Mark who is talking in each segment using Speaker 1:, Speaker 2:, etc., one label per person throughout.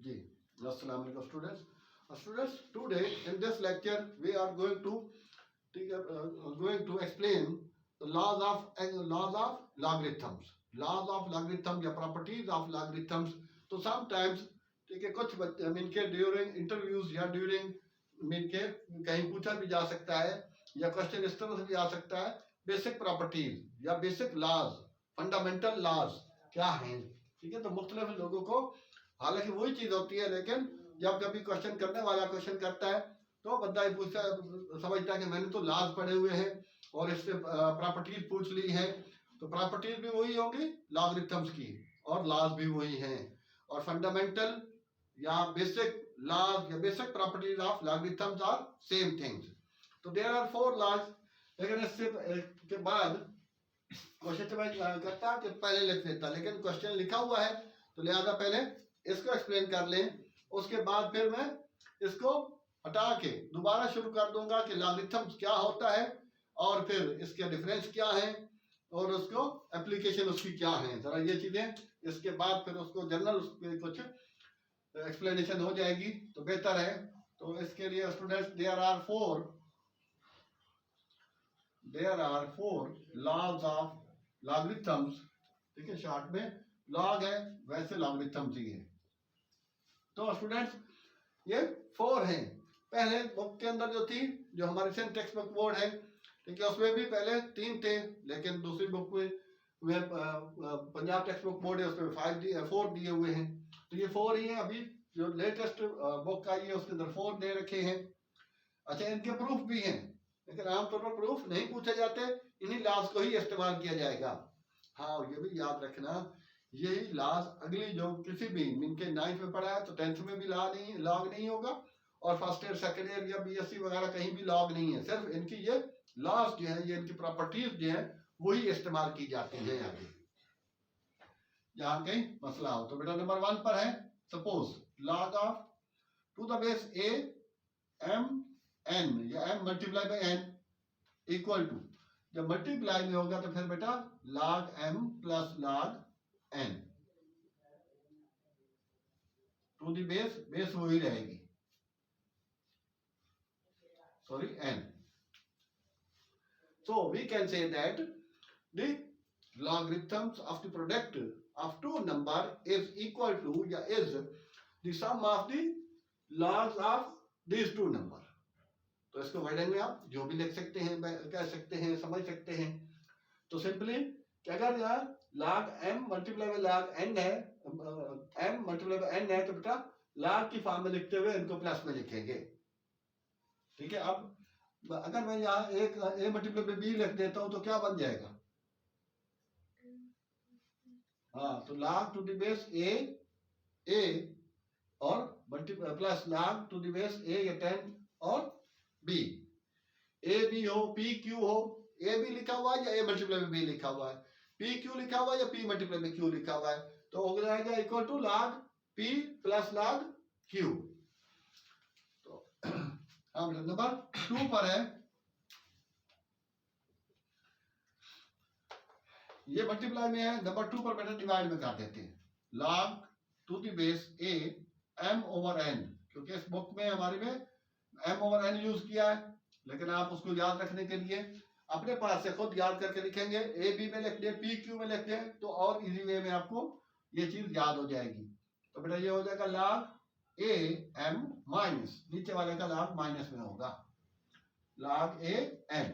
Speaker 1: जी, अस्सलाम वालेकुम students. Students, today in this lecture we are going to explain the laws of logarithms. Laws of logarithm या properties of logarithms. तो sometimes ठीक है, कुछ इनके ड्यूरिंग इंटरव्यूज या ड्यूरिंग इनके कहीं पूछा भी जा सकता है या क्वेश्चन इस तरह से भी आ सकता है, बेसिक प्रॉपर्टीज या बेसिक लॉज, फंडामेंटल लॉज क्या हैं. ठीक है, तो मुख्तलिफ लोगों को हालांकि वही चीज होती है, लेकिन जब कभी क्वेश्चन करने वाला क्वेश्चन करता है तो बंदा ये पूछता समझता है कि मैंने तो लॉज पढ़े हुए हैं और इससे प्रॉपर्टीज पूछ ली है, तो प्रॉपर्टीज भी वही होंगी लॉगरिथम्स की और लॉज भी वही हैं. और फंडामेंटल या बेसिक लॉज या basic properties of logarithms are same things. तो देयर आर 4 लॉज. लेकिन इससे के बाद क्वेश्चन मैं करता कि पहले लिख देता, लेकिन क्वेश्चन लिखा हुआ है तो लिहाजा पहले इसको एक्सप्लेन कर लें, उसके बाद फिर मैं इसको हटा के दोबारा शुरू कर दूंगा कि लॉगरिथम्स क्या होता है और फिर इसके डिफरेंस क्या है और उसको एप्लीकेशन उसकी क्या है. जरा ये चीजें इसके बाद फिर उसको जनरल उसके कुछ एक्सप्लेनेशन हो जाएगी तो बेहतर है. तो इसके लिए students there are four laws of logarithms. ठीक है, शॉर्ट में लॉग है, वैसे लॉगरिथम्स ही है. तो स्टूडेंट्स ये 4 हैं. पहले बुक के अंदर जो थी, जो हमारे सेंट टेक्स्ट बुक बोर्ड है, ठीक है, उसमें भी पहले 3 थे, लेकिन दूसरी बुक में पंजाब टेक्स्ट बुक बोर्ड है उसमें 4 दिए हुए हैं. तो ये 4 ही है. अभी जो लेटेस्ट बुक आई है उसके अंदर 4 दे रखे हैं. अच्छा, इनके प्रूफ भी हैं, लेकिन आमतौर पर प्रूफ नहीं पूछे जाते, इन्हीं लॉज को ही इस्तेमाल किया जाएगा. हाँ, और ये भी याद रखना, यही लॉज अगली जो किसी भी इनके 9th में पढ़ा है तो 10th में भी लॉग नहीं होगा, और फर्स्ट ईयर सेकेंड ईयर या बीएससी वगैरह कहीं भी लॉग नहीं है. सिर्फ इनकी ये लॉज जो है, ये इनकी प्रॉपर्टीज जो है वही इस्तेमाल की जाती है आगे जहां कहीं मसला हो. तो बेटा नंबर 1 पर है, suppose log of to the base a m n या m multiply by n equal to, जब मल्टीप्लाई में होगा तो फिर बेटा log m plus log n to the base वही रहेगी, sorry n. So we can say that the logarithms of the product of two number is equal to या is the sum of the logs of these two number. तो इसको wording में आप जो भी लिख सकते हैं, कह सकते हैं, समझ सकते हैं. तो सिंपली क्या अगर यहाँ log m multiply bye log n है, m मल्टीप्लाई बाय n है, तो बेटा log की फॉर्म में लिखते हुए इनको प्लस में लिखेंगे. ठीक है, अब अगर मैं यहाँ एक a मल्टीप्लाई बाय b लिख देता हूं तो क्या बन जाएगा? हाँ, तो log to the base a और plus log to the base a या 10 और b. a b हो, p q हो, a b लिखा हुआ है या a मल्टीप्लाई बाय b लिखा हुआ है, p q लिखा हुआ है या p मल्टीप्लाई बाय q लिखा हुआ है, तो हो जाएगा equal to log p plus log q. तो अब नंबर 2 पर है, ये मल्टीप्लाई में है, नंबर 2 पर बेटा डिवाइड में कर देते हैं. log to the base a m over n, क्योंकि इस बुक में हमारे में m ओवर n यूज किया है, लेकिन आप उसको याद रखने के लिए अपने पास से खुद याद करके लिखेंगे. a b में लिख दें, p q में लिख दें, तो और इजी वे में आपको ये चीज याद हो जाएगी. तो बेटा ये हो जाएगा log a m माइनस, नीचे वाले का log माइनस में होगा, log a m.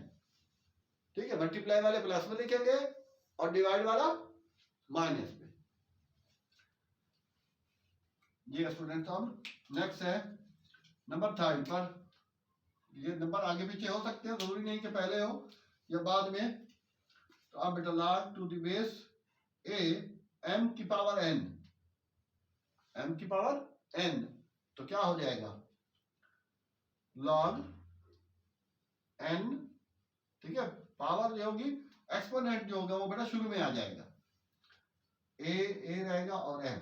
Speaker 1: ठीक है, मल्टीप्लाई वाले प्लस में लिखेंगे और डिवाइड वाला माइनस में. ये स्टूडेंट हम नेक्स्ट है नंबर 3 पर. ये नंबर आगे पीछे हो सकते हैं, जरूरी नहीं कि पहले हो या बाद में. तो अब बेटा log to the base a m की पावर n, m की पावर n, तो क्या हो जाएगा log n. ठीक है, पावर जो होगी, एक्सपोनेंट जो होगा वो बेटा शुरू में आ जाएगा, a रहेगा और m.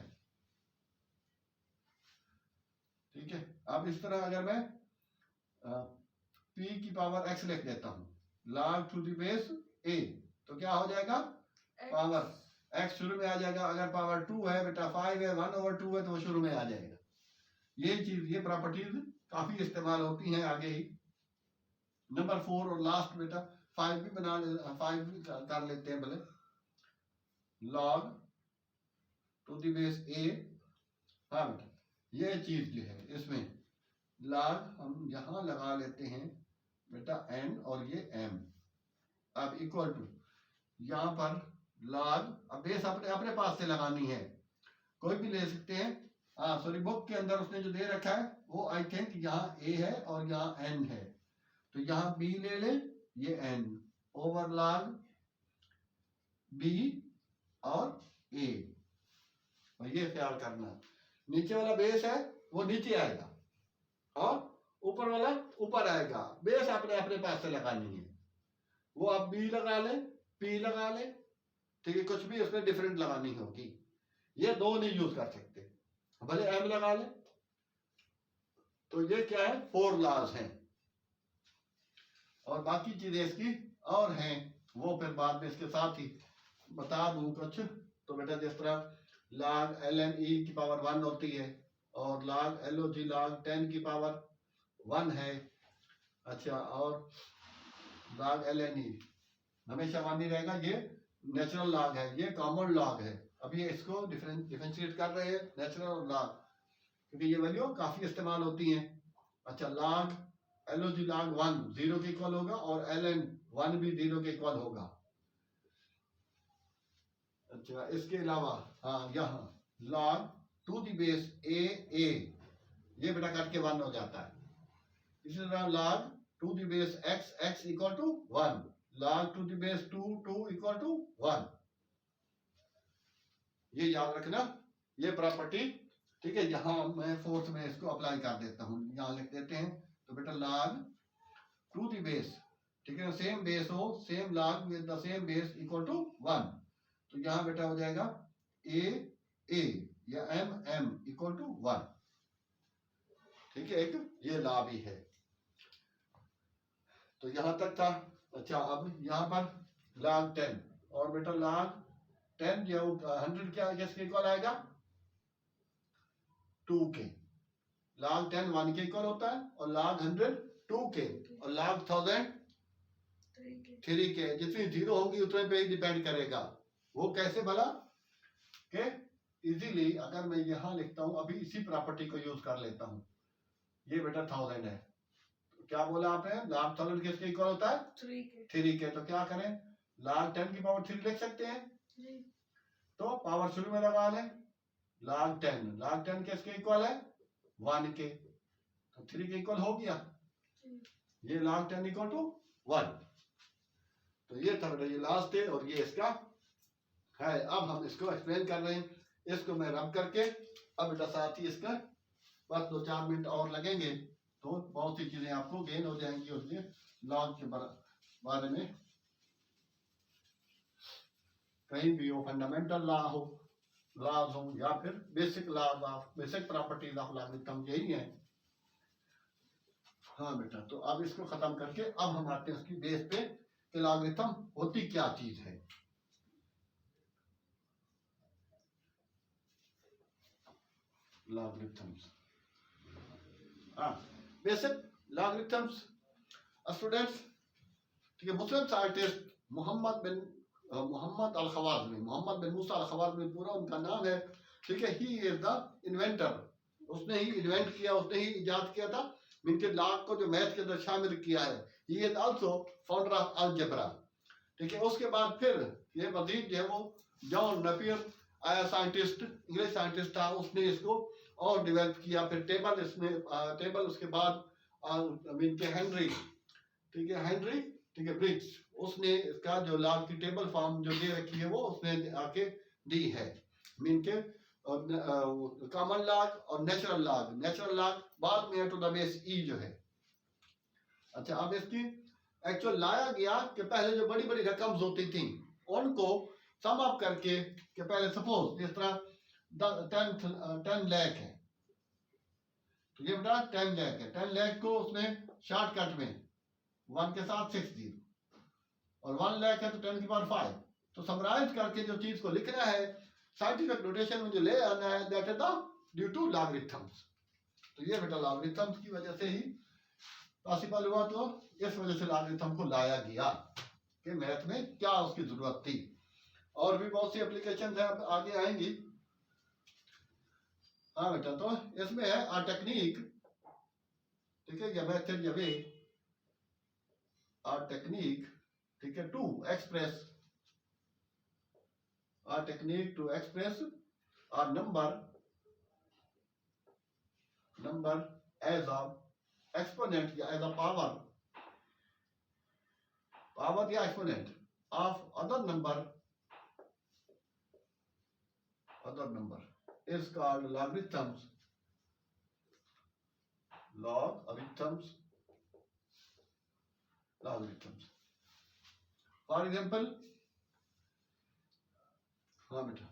Speaker 1: ठीक है, अब इस तरह अगर मैं p की पावर x लिख देता हूं, log to the base a, तो क्या हो जाएगा पावर x शुरू में आ जाएगा. अगर पावर 2 है बेटा 5 है, 1/2 है, तो वो शुरू में आ जाएगा. ये चीज, ये प्रॉपर्टीज काफी इस्तेमाल होती हैं आगे ही। नंबर 4 और लास्ट बेटा 5 भी बना ले, 5 भी कर लेते हैं भले। log to the base a, हाँ बेटा ये चीज जो है इसमें log हम यहां लगा लेते हैं बेटा n और ये m, अब इक्वल टू यहां पर log, अब बेस अपने अपने पास से लगानी है, कोई भी ले सकते हैं। हाँ सॉरी, बुक के अंदर उसने जो दे रखा है वो आई थिंक यहाँ a है और यहाँ n है, तो यहाँ b ले ले, ये n ओवर log b और a, और ये ख्याल करना नीचे वाला बेस है वो नीचे आएगा और ऊपर वाला ऊपर आएगा, बेस अपने अपने पास से लगानी है। वो आप b लगा ले, p लगा ले, ठीक है, कुछ भी उसमें डिफरेंट लगानी होगी, ये दो नहीं यूज कर सकते, भले m लगा ले। तो ये क्या है, 4 लॉज हैं, और बाकी चीजें इसकी और हैं वो फिर बाद में इसके साथ ही बता दूं कुछ। तो बेटा जिस तरह log ln e की पावर 1 होती है और log log log 10 की पावर 1 है, अच्छा, और log ln e हमेशा 1 ही रहेगा, ये नेचुरल लॉग है, ये कॉमन लॉग है। अब ये इसको डिफरेंशिएट कर रहे हैं नेचुरल और लॉग, क्योंकि ये वैल्यू काफी इस्तेमाल होती हैं। अच्छा, log log log 1 0 के इक्वल होगा और ln 1 भी 0 के इक्वल होगा। अच्छा, इसके अलावा हाँ यहाँ log to the base a ये बेटा कट के 1 हो जाता है। इसी तरह log to the base x equal to 1, log to the base 2 equal to 1, ये याद रखना ये प्रॉपर्टी, ठीक है। यहाँ मैं फोर्थ में इसको अप्लाई कर देता हूँ, यहाँ लिख देते हैं। तो बेटा log टू द बेस, ठीक है, सेम बेस हो, same log with the same base equal to 1, तो यहाँ बेटा हो जाएगा a या m इक्वल टू 1, ठीक है, एक ये लॉ भी है। तो यहाँ तक था। अच्छा, अब यहाँ पर log 10 और बेटा log 10 या 100 क्या किसके इक्वल आएगा, 2 के, log 10 1 के इक्वल होता है और log 100 2 के और log 1000 3 के, जितनी जीरो होगी उतने पे ही डिपेंड करेगा। वो कैसे भला के इजीली अगर मैं यहाँ लिखता हूँ, अभी इसी प्रॉपर्टी को यूज कर लेता हूँ, ये बेटा 1000 है, तो क्या बोला आपने, log 1000 किसके इक्वल होता है, 3 के, तो क्या करें, log 10 की पावर 3 लिख सकते हैं, तो पावर शुरू में लगा लें, log 10 किसके इक्वल है, 1 के, तो 3 के इक्वल हो गया, ये log 10 इक्वल टू 1। तो ये था बेटा, ये लास्ट है और ये इसका है। अब हम इसको एक्सप्लेन कर रहे हैं, इसको मैं रब करके, अब बेटा साथ ही इसका बस 2-4 मिनट और लगेंगे, तो बहुत सी चीजें आपको गेन हो जाएंगी उसके लॉग के बारे में, कहीं भी हो, फंडामेंटल लॉ हो, लॉज हो, या फिर basic laws of basic properties of logarithm, यही है। हाँ बेटा, तो अब इसको खत्म करके अब हम आते हैं उसकी बेस पे कि लॉगरिथम होती क्या चीज है। लॉगरिथम्स, हाँ, बेसिक लॉगरिथम्स स्टूडेंट्स, ठीक है। मुस्लिम साइंटिस्ट मोहम्मद बिन मूसा अल ख्वारिज़मी पूरा उनका नाम है, ठीक है। ही इज द इन्वेंटर, उसने ही इन्वेंट किया, उसने ही इजाद किया था इनके लॉग को जो मैथ के अंदर शामिल किया है। He is also founder of algebra, ठीक है। उसके बाद फिर ये मजीद जो है वो जॉन नेपियर आया, साइंटिस्ट, इंग्लिश साइंटिस्ट था, उसने इसको और डेवलप किया। फिर टेबल, इसमें टेबल उसके बाद इनके हेनरी, ठीक है, हेनरी, ठीक है, ब्रिग्स, उसने इसका जो लॉग की टेबल फॉर्म जो दे रखी है वो उसने आके दी है। मीन के कॉमन लॉग और नेचुरल लॉग बाद में टू द बेस ई जो है। अच्छा, अब इसकी एक्चुअल लाया गया कि पहले जो बड़ी बड़ी रकम्स होती थी उनको सम अप करके, कि पहले सपोज जिस तरह 10 लाख है, तो ये बेटा 10 लाख है, 10 लाख को उसने शॉर्टकट में 1 के साथ 6 0 और 1 लाख है तो 10 की पावर 5, तो समराइज करके जो चीज को लिखना है साइंटिफिक नोटेशन में जो ले आना है, that is the due to logarithms. तो ये बेटा लॉगरिथम्स की वजह से ही पॉसिबल हुआ, तो इस वजह से लॉगरिथम को लाया गया कि मैथ में क्या उसकी जरूरत थी। और भी बहुत सी एप्लीकेशन है, अब आगे आएंगी। हाँ बेटा, तो इसमें है आ टेक्निक, ठीक है, या मेथड या वे, आ टेक्निक, ठीक है, to express, a technique to express a number as a exponent या एज अ पावर या exponent of other number is called logarithms. For example, हाँ बेटा,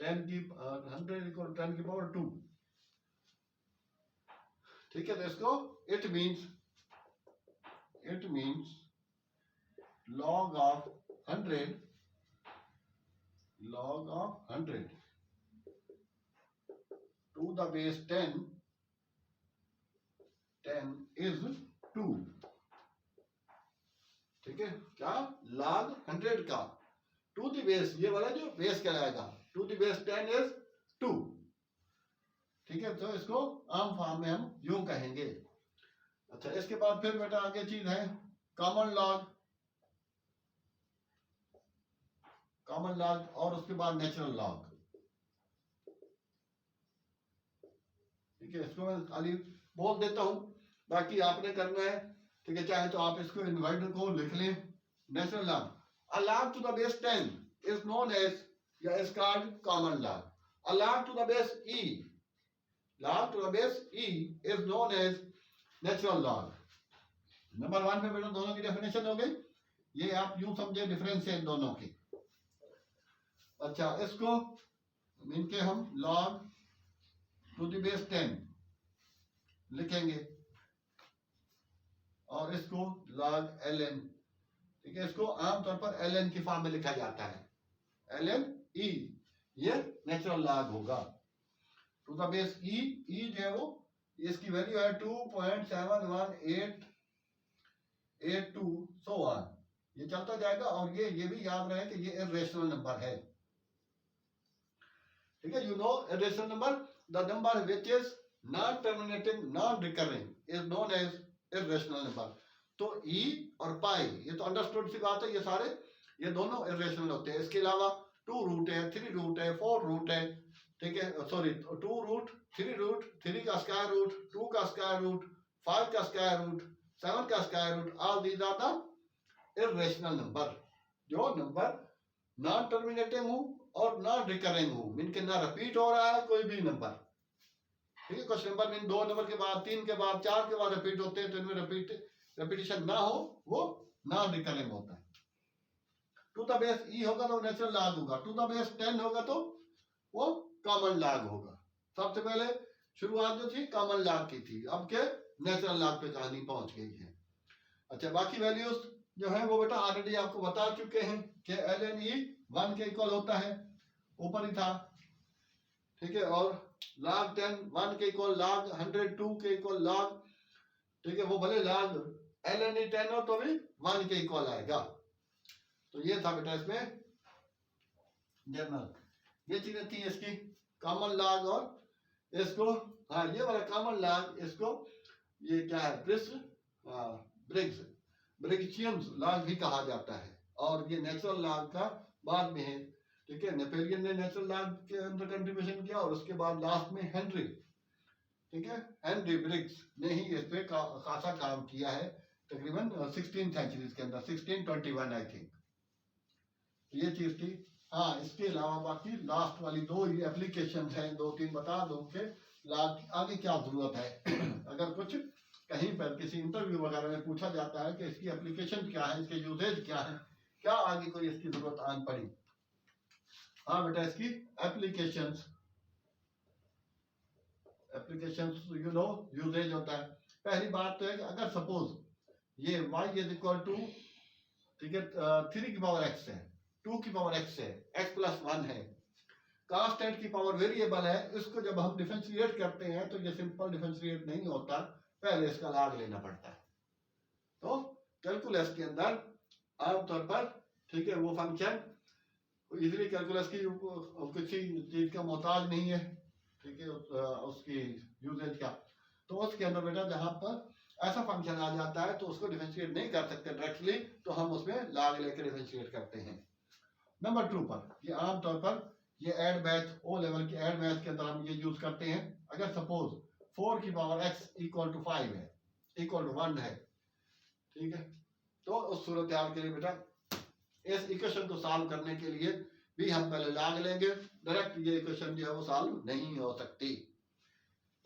Speaker 1: 10 की 100 इक्वल 10 की पावर 2, ठीक है। तो इसको it means log of 100 to the base 10 is 2, ठीक है। क्या log 100 का टू द बेस, ये वाला जो बेस कहलाएगा, टू द बेस 10 is 2, ठीक है। तो इसको आम फॉर्म में हम यूं कहेंगे। अच्छा, इसके बाद फिर बेटा आगे चीज है कॉमन लॉग और उसके बाद नेचुरल लॉग, ठीक है। इसको मैं खाली बोल देता हूं, बाकी आपने करना है, ठीक है। चाहे तो आप इसको इन्वर्टर को लिख लें। Natural log, a log to the base 10 is known as, या is called common log. A log to the base e is known as natural log. Number 1 पे बेटा दोनों की डेफिनेशन हो गई, ये आप यूं समझे डिफरेंस है इन दोनों की। अच्छा, इसको इनके हम log to the base 10 लिखेंगे और इसको log ln, ठीक है। इसको आमतौर पर ln की फॉर्म में लिखा जाता है, ln e, ये नेचुरल लॉग होगा। टू द बेस e जो है वो इसकी वैल्यू है 2.71882 सो ऑन, ये चलता जाएगा। और ये भी याद रहे कि ये इरेशनल नंबर है, ठीक है। You know irrational number, the number which is non terminating non recurring is known as irrational number. तो e और पाई, ये तो अंडरस्टूड सी बात है, ये सारे ये दोनों इरेशनल होते हैं। इसके अलावा 2 रूट है, 3 रूट है, 4 रूट है, ठीक है। सॉरी, 2 रूट, 3 रूट, 3 का स्क्वायर रूट, 2 का स्क्वायर रूट, 5 का स्क्वायर रूट, 7 का square root, all these are the irrational number. जो नंबर नॉन टर्मिनेटिंग हो और नॉन रिकरिंग हो, मीन के ना रिपीट हो रहा है कोई भी नंबर, ठीक है। कुछ नंबर मीन 2 नंबर के बाद, 3 के बाद, 4 के बाद रिपीट होते हैं, तो इनमें रिपीटिशन ना हो, वो नॉन रिकरिंग होता है। टू द बेस ई होगा तो नेचुरल लॉग होगा, टू द बेस 10 होगा तो वो कॉमन लॉग होगा। सबसे पहले शुरुआत जो थी कॉमन लॉग की थी, अब के नेचुरल लॉग पे कहानी पहुंच गई है। अच्छा, बाकी वैल्यूज जो है वो बेटा ऑलरेडी आपको बता चुके हैं कि ln e 1 के इक्वल होता है, ऊपर ही था, ठीक है। और log 10 1 के इक्वल, log 100 2 के इक्वल, log, ठीक है, वो भले log ln e 10 हो तो भी 1 के इक्वल आएगा। तो ये था बेटा इसमें जनरल, ये चीजें थी इसकी कॉमन लॉग। और इसको हाँ, ये वाला कॉमन लॉग, इसको ये क्या है, ब्रिग्जियन लॉग भी कहा जाता है। और ये नेचुरल लॉग का बाद में है, ठीक है। नेपोलियन ने नेचुरल लॉग के अंदर कंट्रीब्यूशन किया और उसके बाद लास्ट में हेनरी, ठीक है, हेनरी ब्रिग्स ने ही इस पे खासा काम किया है, तकरीबन 16th सेंचुरी के अंदर, 1621 आई थिंक। ये चीज थी। हाँ, इसके अलावा बाकी लास्ट वाली 2 ही एप्लीकेशन हैं, 2-3 बता दूं कि आगे क्या जरूरत है। अगर कुछ कहीं पर किसी इंटरव्यू वगैरह में पूछा जाता है कि इसकी एप्लीकेशन क्या है, इसके यूजेज क्या है, क्या आगे कोई इसकी जरूरत आन पड़ी। हाँ बेटा, इसकी एप्लीकेशंस यू नो यूजेज होता है। पहली बात तो है कि अगर सपोज ये y इज इक्वल टू, ठीक है, 3 की पावर x है, 2 की पावर x है, x + 1 है, कांस्टेंट की पावर वेरिएबल है, इसको जब हम डिफरेंशिएट करते हैं तो ये सिंपल डिफरेंशिएट नहीं होता, पहले इसका log लेना पड़ता है। तो कैलकुलस के अंदर आमतौर पर, ठीक है, वो फंक्शन इजीली कैलकुलस की किसी चीज का मोहताज नहीं है, ठीक है, उसकी यूजेज का। तो उसके अंदर बेटा जहां पर ऐसा फंक्शन आ जाता है तो उसको डिफरेंशिएट नहीं कर सकते डायरेक्टली, तो हम उसमें log लेकर डिफरेंशिएट करते हैं। नंबर 2 पर ये आमतौर पर ये ऐड मैथ, ओ लेवल की ऐड मैथ के अंदर हम ये यूज करते हैं। अगर सपोज 4 की पावर x इक्वल टू 5 है, इक्वल टू 1 है, ठीक है, तो उस सूरत हाल के लिए बेटा इस इक्वेशन को सॉल्व करने के लिए भी हम पहले log लेंगे, डायरेक्ट ये इक्वेशन जो है वो सॉल्व नहीं हो सकती।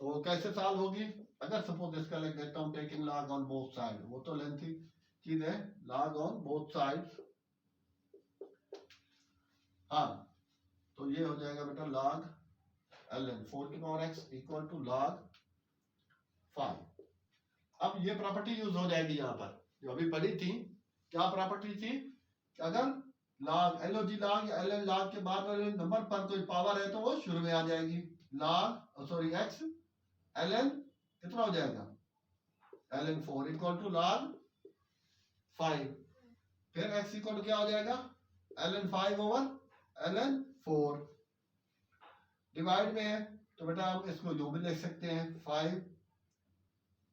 Speaker 1: तो कैसे सॉल्व होगी? अगर सपोज इसका लिख देता हूं taking log on both side, वो तो लेंथी चीज है, log ऑन बोथ साइड्स, हाँ, तो ये हो जाएगा बेटा log ln 4 की power x equal to log 5। अब ये प्रॉपर्टी यूज हो जाएगी यहाँ पर, जो अभी पढ़ी थी, क्या प्रॉपर्टी थी कि अगर log LOG log या LN log के बाद वाले नंबर पर कोई पावर है तो वो शुरू में आ जाएगी। log सॉरी x ln कितना हो जाएगा, ln 4 इक्वल टू log 5, फिर x इक्वल टू क्या हो जाएगा, ln 5 ओवर ln 4। डिवाइड में है तो बेटा हम इसको जो भी लिख सकते हैं, 5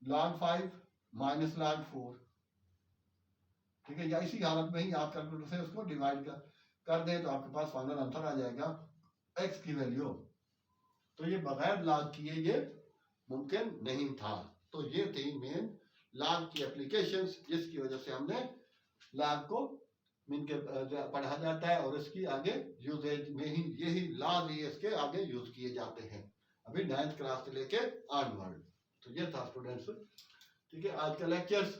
Speaker 1: log 5 माइनस log 4, ठीक है, या इसी हालत में ही आप कैलकुलेटर से उसको डिवाइड कर दें तो आपके पास फाइनल आंसर आ जाएगा x की वैल्यू। तो ये बगैर log किए ये मुमकिन नहीं था। तो ये थी मेन log की एप्लीकेशंस, जिसकी वजह से हमने log को मीन के पढ़ा जाता है और इसकी आगे यूजेज में ही यही लॉज ही इसके आगे यूज किए जाते हैं, अभी 9th क्लास से लेके ऑनवर्ड। तो ये था स्टूडेंट्स, ठीक है, आज का लेक्चर्स।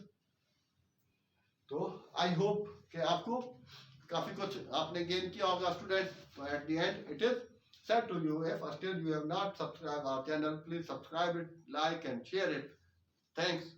Speaker 1: तो आई होप कि आपको काफी कुछ आपने गेन किया होगा स्टूडेंट्स। तो at the end it is said to you, if still you have not subscribed our channel, please subscribe it, like and share it. Thanks.